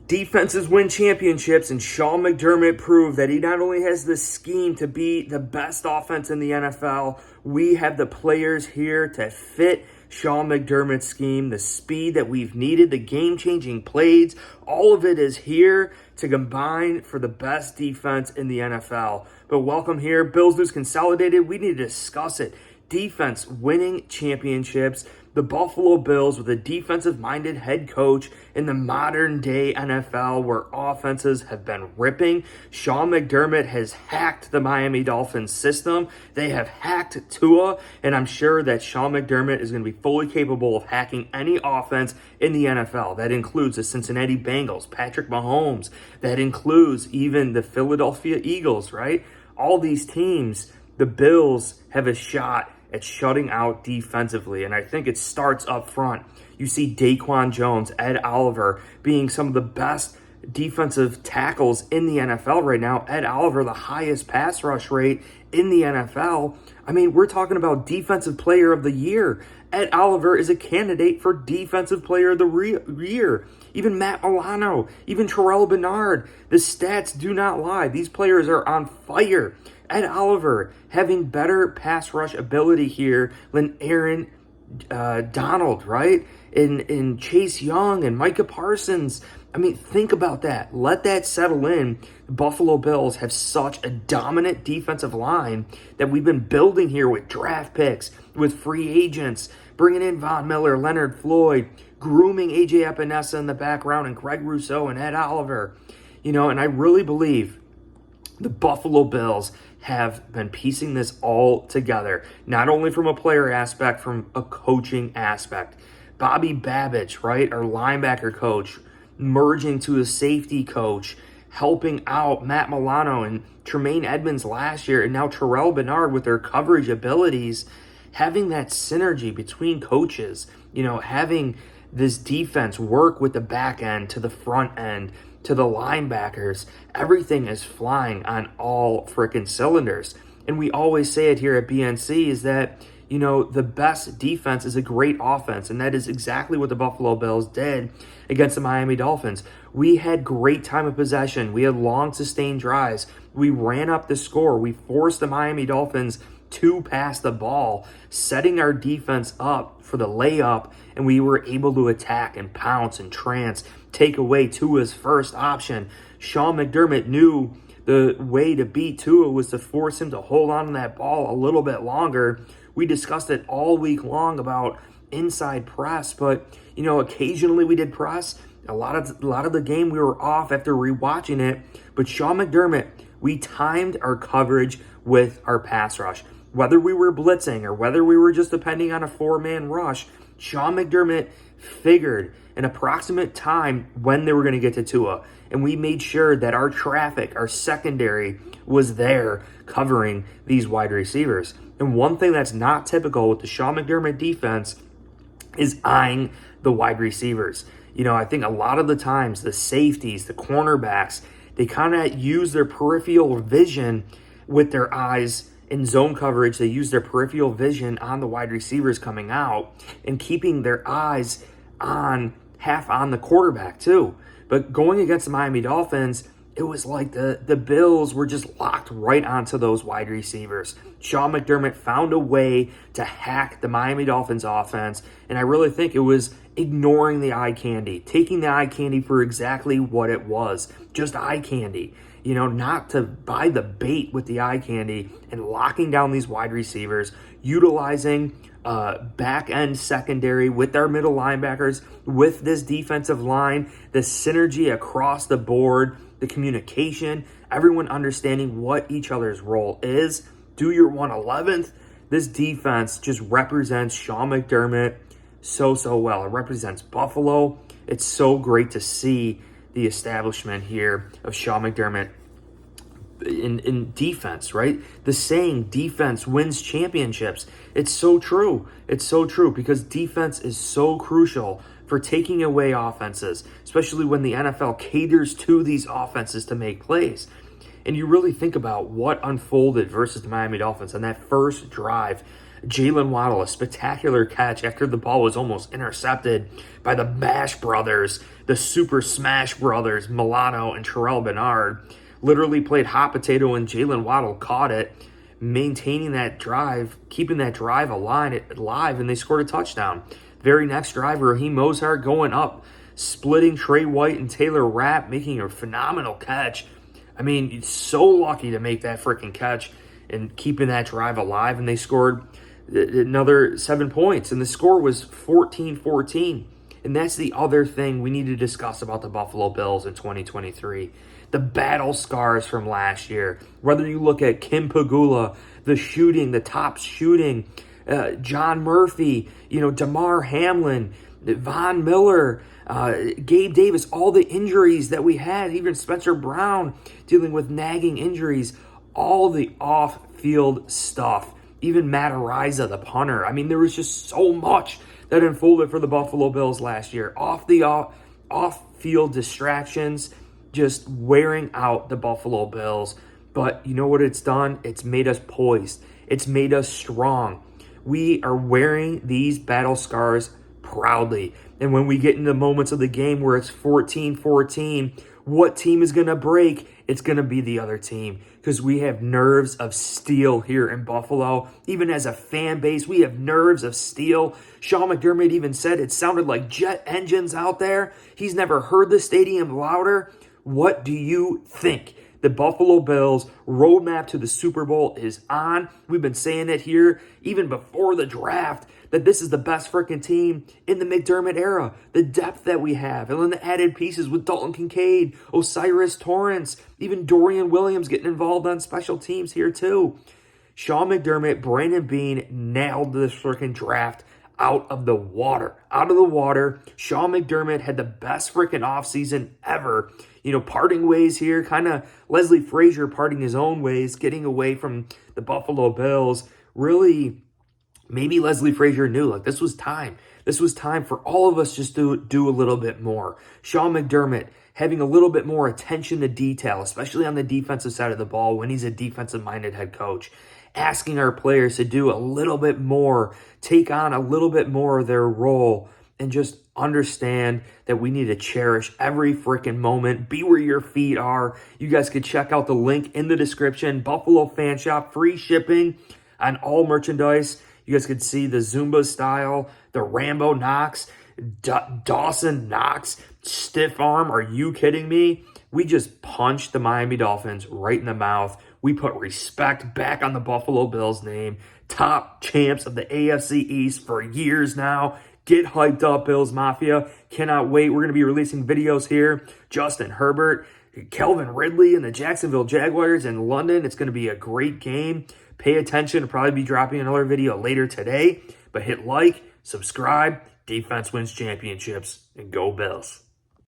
Defenses win championships, and Sean McDermott proved that he not only has the scheme to be the best offense in the NFL, we have the players here to fit Sean McDermott's scheme, the speed that we've needed, the game-changing plays, all of it is here to combine for the best defense in the NFL. But welcome here, Bills News Consolidated. We need to discuss it. Defense winning championships. The Buffalo Bills with a defensive-minded head coach in the modern-day NFL where offenses have been ripping. Sean McDermott has hacked the Miami Dolphins system. They have hacked Tua, and I'm sure that Sean McDermott is going to be fully capable of hacking any offense in the NFL. That includes the Cincinnati Bengals, Patrick Mahomes. That includes even the Philadelphia Eagles, right? All these teams, the Bills have a shot at shutting out defensively, and I think it starts up front. You see Daquan Jones, Ed Oliver being some of the best defensive tackles in the NFL right now. Ed Oliver, the highest pass rush rate in the NFL. I mean, we're talking about defensive player of the year. Ed Oliver is a candidate for defensive player of the year. Even Matt Milano, even Terrell Bernard. The stats do not lie. These players are on fire. Ed Oliver having better pass rush ability here than Aaron Donald, right? In Chase Young and Micah Parsons. I mean, think about that. Let that settle in. The Buffalo Bills have such a dominant defensive line that we've been building here with draft picks, with free agents, bringing in Von Miller, Leonard Floyd, grooming A.J. Epinesa in the background, and Greg Rousseau and Ed Oliver. You know, and I really believe the Buffalo Bills have been piecing this all together, not only from a player aspect, from a coaching aspect. Bobby Babbage, right, our linebacker coach, merging to a safety coach, helping out Matt Milano and Tremaine Edmonds last year, and now Terrell Bernard with their coverage abilities, having that synergy between coaches, you know, having this defense work with the back end to the front end, to the linebackers. Everything is flying on all freaking cylinders. And we always say it here at BNC is that, you know, the best defense is a great offense. And that is exactly what the Buffalo Bills did against the Miami Dolphins. We had great time of possession. We had long sustained drives. We ran up the score. We forced the Miami Dolphins to pass the ball, setting our defense up for the layup, and we were able to attack and pounce and trance, take away Tua's first option. Sean McDermott knew the way to beat Tua was to force him to hold on to that ball a little bit longer. We discussed it all week long about inside press, but you know, occasionally we did press. A lot of the game we were off after rewatching it, but Sean McDermott, we timed our coverage with our pass rush. Whether we were blitzing or whether we were just depending on a four-man rush, Sean McDermott figured an approximate time when they were going to get to Tua. And we made sure that our traffic, our secondary, was there covering these wide receivers. And one thing that's not typical with the Sean McDermott defense is eyeing the wide receivers. You know, I think a lot of the times the safeties, the cornerbacks, they kind of use their peripheral vision with their eyes in zone coverage. They use their peripheral vision on the wide receivers coming out and keeping their eyes on half on the quarterback too. But going against the Miami Dolphins, it was like the Bills were just locked right onto those wide receivers. Sean McDermott found a way to hack the Miami Dolphins offense, and I really think it was ignoring the eye candy, taking the eye candy for exactly what it was, just eye candy. You know, not to buy the bait with the eye candy and locking down these wide receivers, utilizing back-end secondary with our middle linebackers, with this defensive line, the synergy across the board, the communication, everyone understanding what each other's role is. Do your 111th. This defense just represents Sean McDermott so well. It represents Buffalo. It's so great to see the establishment here of Sean McDermott in defense, right? The saying, defense wins championships. It's so true. It's so true because defense is so crucial for taking away offenses, especially when the NFL caters to these offenses to make plays. And you really think about what unfolded versus the Miami Dolphins on that first drive. Jalen Waddle, a spectacular catch after the ball was almost intercepted by the Mash Brothers, the Super Smash Brothers, Milano and Terrell Bernard. Literally played hot potato, and Jalen Waddle caught it, maintaining that drive, keeping that drive alive, and they scored a touchdown. Very next drive, Raheem Mostert going up, splitting Trey White and Taylor Rapp, making a phenomenal catch. I mean, it's so lucky to make that freaking catch and keeping that drive alive, and they scored another 7 points, and the score was 14-14. And that's the other thing we need to discuss about the Buffalo Bills in 2023. The battle scars from last year. Whether you look at Kim Pagula, the shooting, the top shooting, John Murphy, Damar Hamlin, Von Miller, Gabe Davis, all the injuries that we had, even Spencer Brown dealing with nagging injuries, all the off-field stuff, even Matt Ariza, the punter. I mean, there was just so much that unfolded for the Buffalo Bills last year. Off-field distractions, just wearing out the Buffalo Bills. But you know what it's done? It's made us poised. It's made us strong. We are wearing these battle scars proudly. And when we get into moments of the game where it's 14-14, what team is going to break? It's going to be the other team, because we have nerves of steel here in Buffalo. Even as a fan base, we have nerves of steel. Sean McDermott even said it sounded like jet engines out there. He's never heard the stadium louder. What do you think? The Buffalo Bills roadmap to the Super Bowl is on. We've been saying it here even before the draft, that this is the best freaking team in the McDermott era. The depth that we have, and then the added pieces with Dalton Kincaid, Osiris Torrance, even Dorian Williams getting involved on special teams here too. Sean McDermott, Brandon Beane nailed this freaking draft out of the water. Sean McDermott had the best freaking offseason ever. Parting ways here, kind of Leslie Frazier parting his own ways, getting away from the Buffalo Bills. Really, maybe Leslie Frazier knew, this was time. This was time for all of us just to do a little bit more. Sean McDermott having a little bit more attention to detail, especially on the defensive side of the ball when he's a defensive-minded head coach. Asking our players to do a little bit more, take on a little bit more of their role, and just understand that we need to cherish every freaking moment. Be where your feet are. You guys can check out the link in the description. Buffalo Fan Shop, free shipping on all merchandise. You guys can see the Zumba style, the Rambo Knox, Dawson Knox, stiff arm. Are you kidding me? We just punched the Miami Dolphins right in the mouth. We put respect back on the Buffalo Bills name. Top champs of the AFC East for years now. Get hyped up, Bills Mafia. Cannot wait. We're going to be releasing videos here. Justin Herbert, Calvin Ridley, and the Jacksonville Jaguars in London. It's going to be a great game. Pay attention. I'll probably be dropping another video later today. But hit like, subscribe. Defense wins championships. And go Bills.